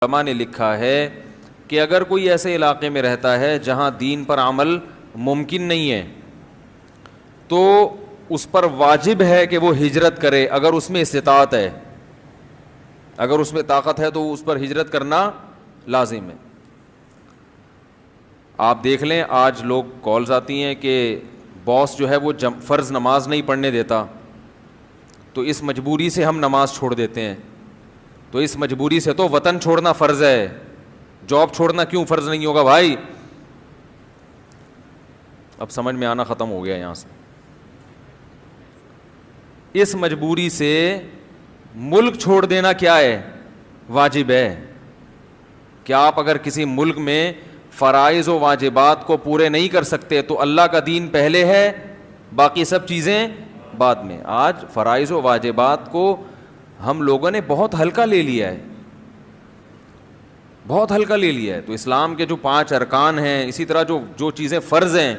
علماء نے لکھا ہے کہ اگر کوئی ایسے علاقے میں رہتا ہے جہاں دین پر عمل ممکن نہیں ہے تو اس پر واجب ہے کہ وہ ہجرت کرے، اگر اس میں استطاعت ہے، اگر اس میں طاقت ہے تو اس پر ہجرت کرنا لازم ہے۔ آپ دیکھ لیں آج لوگ کالز آتی ہیں کہ باس جو ہے وہ فرض نماز نہیں پڑھنے دیتا، تو اس مجبوری سے ہم نماز چھوڑ دیتے ہیں، تو اس مجبوری سے تو وطن چھوڑنا فرض ہے، جاب چھوڑنا کیوں فرض نہیں ہوگا بھائی؟ اب سمجھ میں آنا ختم ہو گیا یہاں سے۔ اس مجبوری سے ملک چھوڑ دینا کیا ہے؟ واجب ہے۔ کہ آپ اگر کسی ملک میں فرائض و واجبات کو پورے نہیں کر سکتے تو اللہ کا دین پہلے ہے، باقی سب چیزیں بعد میں۔ آج فرائض و واجبات کو ہم لوگوں نے بہت ہلکا لے لیا ہے، بہت ہلکا لے لیا ہے۔ تو اسلام کے جو 5 ارکان ہیں، اسی طرح جو چیزیں فرض ہیں،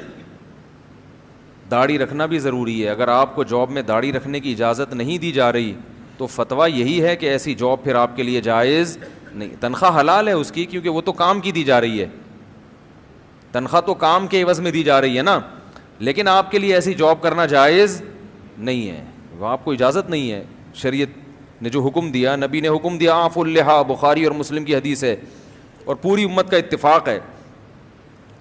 داڑھی رکھنا بھی ضروری ہے۔ اگر آپ کو جاب میں داڑھی رکھنے کی اجازت نہیں دی جا رہی تو فتویٰ یہی ہے کہ ایسی جاب پھر آپ کے لیے جائز نہیں۔ تنخواہ حلال ہے اس کی، کیونکہ وہ تو کام کی دی جا رہی ہے، تنخواہ تو کام کے عوض میں دی جا رہی ہے نا، لیکن آپ کے لیے ایسی جاب کرنا جائز نہیں ہے، وہ آپ کو اجازت نہیں ہے۔ شریعت نے جو حکم دیا، نبی نے حکم دیا اعفوا اللحیٰ، بخاری اور مسلم کی حدیث ہے اور پوری امت کا اتفاق ہے۔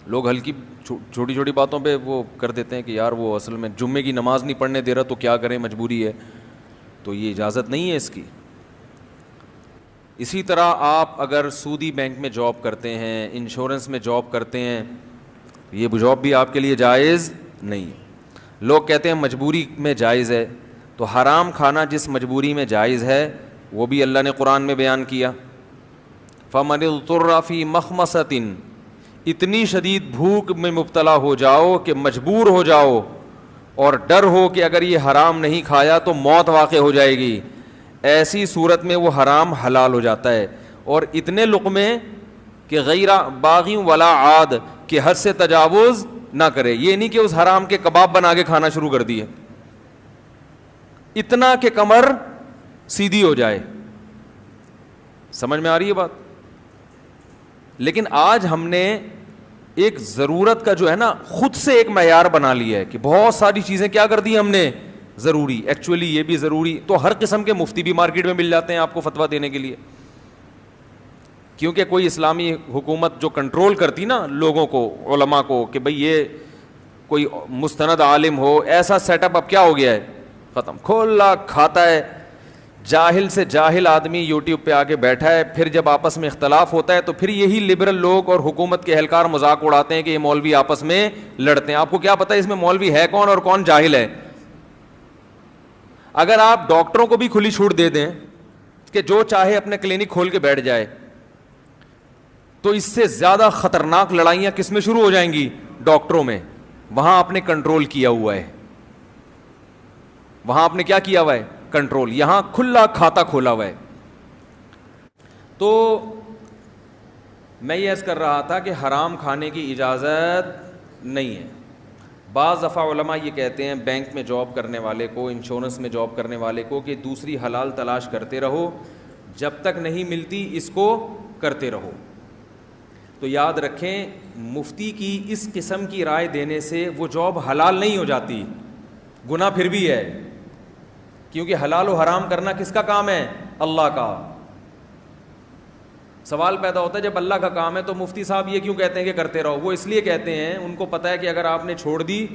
لوگ ہلکی چھوٹی چھوٹی باتوں پہ وہ کر دیتے ہیں کہ یار وہ اصل میں جمعے کی نماز نہیں پڑھنے دے رہا تو کیا کریں، مجبوری ہے، تو یہ اجازت نہیں ہے اس کی۔ اسی طرح آپ اگر سودی بینک میں جاب کرتے ہیں، انشورنس میں جاب کرتے ہیں، یہ جاب بھی آپ کے لیے جائز نہیں۔ لوگ کہتے ہیں مجبوری میں جائز ہے، تو حرام کھانا جس مجبوری میں جائز ہے وہ بھی اللہ نے قرآن میں بیان کیا۔ فَمَنِ اضْطُرَّ فِي مَخْمَصَةٍ، اتنی شدید بھوک میں مبتلا ہو جاؤ کہ مجبور ہو جاؤ اور ڈر ہو کہ اگر یہ حرام نہیں کھایا تو موت واقع ہو جائے گی، ایسی صورت میں وہ حرام حلال ہو جاتا ہے۔ اور اتنے لقمے کہ غیر باغی ولا عاد، کہ حد سے تجاوز نہ کرے، یہ نہیں کہ اس حرام کے کباب بنا کے کھانا شروع کر دیے، اتنا کہ کمر سیدھی ہو جائے۔ سمجھ میں آ رہی ہے بات؟ لیکن آج ہم نے ایک ضرورت کا جو ہے نا خود سے ایک معیار بنا لیا ہے کہ بہت ساری چیزیں کیا کر دی ہم نے ضروری، ایکچولی یہ بھی ضروری، تو ہر قسم کے مفتی بھی مارکیٹ میں مل جاتے ہیں آپ کو فتویٰ دینے کے لیے، کیونکہ کوئی اسلامی حکومت جو کنٹرول کرتی نا لوگوں کو، علماء کو، کہ بھئی یہ کوئی مستند عالم ہو، ایسا سیٹ اپ اب کیا ہو گیا ہے، ختم، کھولا کھاتا ہے۔ جاہل سے جاہل آدمی یوٹیوب پہ آ کے بیٹھا ہے، پھر جب آپس میں اختلاف ہوتا ہے تو پھر یہی لبرل لوگ اور حکومت کے اہلکار مذاق اڑاتے ہیں کہ یہ مولوی آپس میں لڑتے ہیں۔ آپ کو کیا پتہ ہے اس میں مولوی ہے کون اور کون جاہل ہے؟ اگر آپ ڈاکٹروں کو بھی کھلی چھوٹ دے دیں کہ جو چاہے اپنے کلینک کھول کے بیٹھ جائے، تو اس سے زیادہ خطرناک لڑائیاں کس میں شروع ہو جائیں گی؟ ڈاکٹروں میں۔ وہاں آپ نے کنٹرول کیا ہوا ہے، وہاں آپ نے کیا کیا ہوا ہے؟ کنٹرول۔ یہاں کھلا کھاتا کھولا ہوا ہے۔ تو میں یہ عرض کر رہا تھا کہ حرام کھانے کی اجازت نہیں ہے۔ بعض دفعہ علماء یہ کہتے ہیں بینک میں جاب کرنے والے کو، انشورنس میں جاب کرنے والے کو کہ دوسری حلال تلاش کرتے رہو، جب تک نہیں ملتی اس کو کرتے رہو۔ تو یاد رکھیں مفتی کی اس قسم کی رائے دینے سے وہ جاب حلال نہیں ہو جاتی، گناہ پھر بھی ہے، کیونکہ حلال و حرام کرنا کس کا کام ہے؟ اللہ کا۔ سوال پیدا ہوتا ہے جب اللہ کا کام ہے تو مفتی صاحب یہ کیوں کہتے ہیں کہ کرتے رہو؟ وہ اس لیے کہتے ہیں، ان کو پتہ ہے کہ اگر آپ نے چھوڑ دی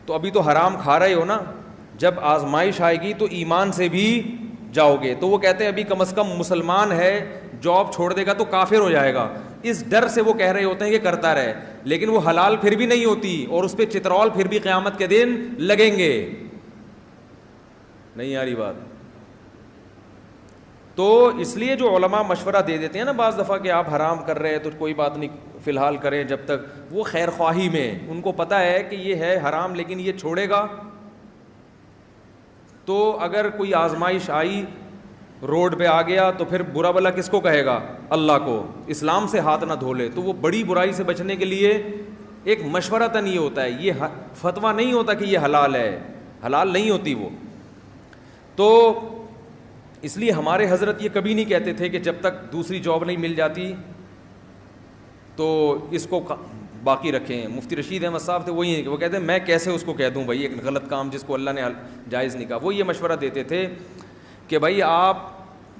تو ابھی تو حرام کھا رہے ہو نا، جب آزمائش آئے گی تو ایمان سے بھی جاؤ گے۔ تو وہ کہتے ہیں ابھی کم از کم مسلمان ہے، جاب چھوڑ دے گا تو کافر ہو جائے گا، اس ڈر سے وہ کہہ رہے ہوتے ہیں کہ کرتا رہے، لیکن وہ حلال پھر بھی نہیں ہوتی اور اس پہ چترول پھر بھی قیامت کے دن لگیں گے۔ نہیں آ رہی بات؟ تو اس لیے جو علماء مشورہ دے دیتے ہیں نا بعض دفعہ کہ آپ حرام کر رہے ہیں تو کوئی بات نہیں، فی الحال کریں جب تک، وہ خیر خواہی میں، ان کو پتہ ہے کہ یہ ہے حرام لیکن یہ چھوڑے گا، تو اگر کوئی آزمائش آئی، روڈ پہ آ گیا، تو پھر برا بلا کس کو کہے گا؟ اللہ کو۔ اسلام سے ہاتھ نہ دھو لے، تو وہ بڑی برائی سے بچنے کے لیے ایک مشورتاً یہ ہوتا ہے، یہ فتویٰ نہیں ہوتا کہ یہ حلال ہے، حلال نہیں ہوتی وہ۔ تو اس لیے ہمارے حضرت یہ کبھی نہیں کہتے تھے کہ جب تک دوسری جاب نہیں مل جاتی تو اس کو باقی رکھیں. مفتی رشید احمد صاحب تھے وہی ہیں کہ وہ کہتے ہیں میں کیسے اس کو کہہ دوں بھائی ایک غلط کام جس کو اللہ نے جائز نہیں کہا. وہ یہ مشورہ دیتے تھے کہ بھائی آپ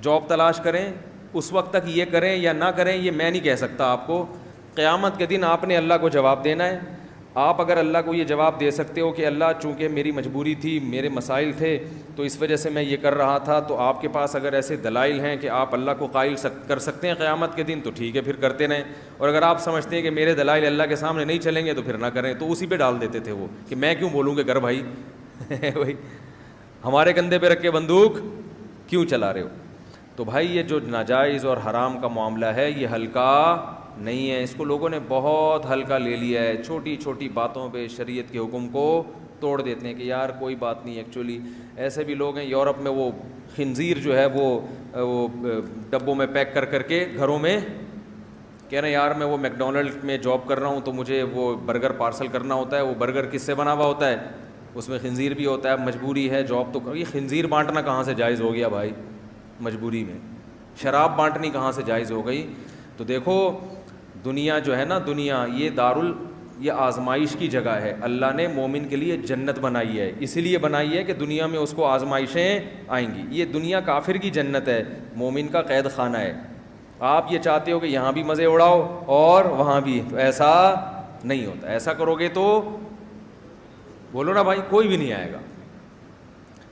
جاب تلاش کریں, اس وقت تک یہ کریں یا نہ کریں یہ میں نہیں کہہ سکتا آپ کو. قیامت کے دن آپ نے اللہ کو جواب دینا ہے. آپ اگر اللہ کو یہ جواب دے سکتے ہو کہ اللہ چونکہ میری مجبوری تھی, میرے مسائل تھے, تو اس وجہ سے میں یہ کر رہا تھا, تو آپ کے پاس اگر ایسے دلائل ہیں کہ آپ اللہ کو قائل کر سکتے ہیں قیامت کے دن, تو ٹھیک ہے پھر کرتے رہیں. اور اگر آپ سمجھتے ہیں کہ میرے دلائل اللہ کے سامنے نہیں چلیں گے تو پھر نہ کریں. تو اسی پہ ڈال دیتے تھے وہ کہ میں کیوں بولوں کہ کر بھائی بھائی ہمارے کندھے پہ رکھ کے بندوق کیوں چلا رہے ہو. تو بھائی یہ جو ناجائز اور حرام کا معاملہ ہے یہ ہلکا نہیں ہے, اس کو لوگوں نے بہت ہلکا لے لیا ہے. چھوٹی چھوٹی باتوں پہ شریعت کے حکم کو توڑ دیتے ہیں کہ یار کوئی بات نہیں. ایکچولی ایسے بھی لوگ ہیں یورپ میں, وہ خنزیر جو ہے وہ ڈبوں میں پیک کر کے گھروں میں کہہ رہے ہیں یار میں وہ میک ڈونلڈ میں جاب کر رہا ہوں تو مجھے وہ برگر پارسل کرنا ہوتا ہے. وہ برگر کس سے بنا ہوا ہوتا ہے, اس میں خنزیر بھی ہوتا ہے. مجبوری ہے جاب تو یہ خنزیر بانٹنا کہاں سے جائز ہو گیا بھائی مجبوری میں. شراب بانٹنی کہاں سے جائز ہو گئی. تو دیکھو دنیا جو ہے نا, دنیا یہ آزمائش کی جگہ ہے. اللہ نے مومن کے لیے جنت بنائی ہے, اسی لیے بنائی ہے کہ دنیا میں اس کو آزمائشیں آئیں گی. یہ دنیا کافر کی جنت ہے, مومن کا قید خانہ ہے. آپ یہ چاہتے ہو کہ یہاں بھی مزے اڑاؤ اور وہاں بھی, تو ایسا نہیں ہوتا. ایسا کرو گے تو بولو نا بھائی کوئی بھی نہیں آئے گا.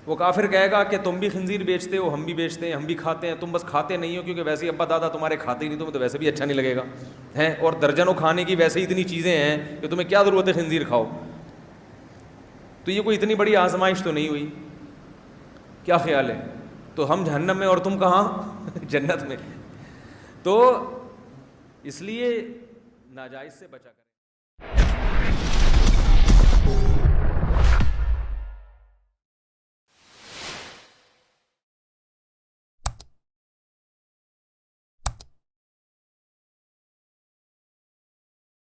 وہ کافر کہے گا کہ تم بھی خنزیر بیچتے ہو, ہم بھی بیچتے ہیں, ہم بھی کھاتے ہیں, تم بس کھاتے نہیں ہو کیونکہ ویسے ہی ابا دادا تمہارے کھاتے ہی نہیں, تمہیں تو ویسے بھی اچھا نہیں لگے گا ہیں, اور درجنوں کھانے کی ویسے ہی اتنی چیزیں ہیں کہ تمہیں کیا ضرورت ہے خنزیر کھاؤ. تو یہ کوئی اتنی بڑی آزمائش تو نہیں ہوئی. کیا خیال ہے؟ تو ہم جہنم میں اور تم کہاں جنت میں. تو اس لیے ناجائز سے بچا کر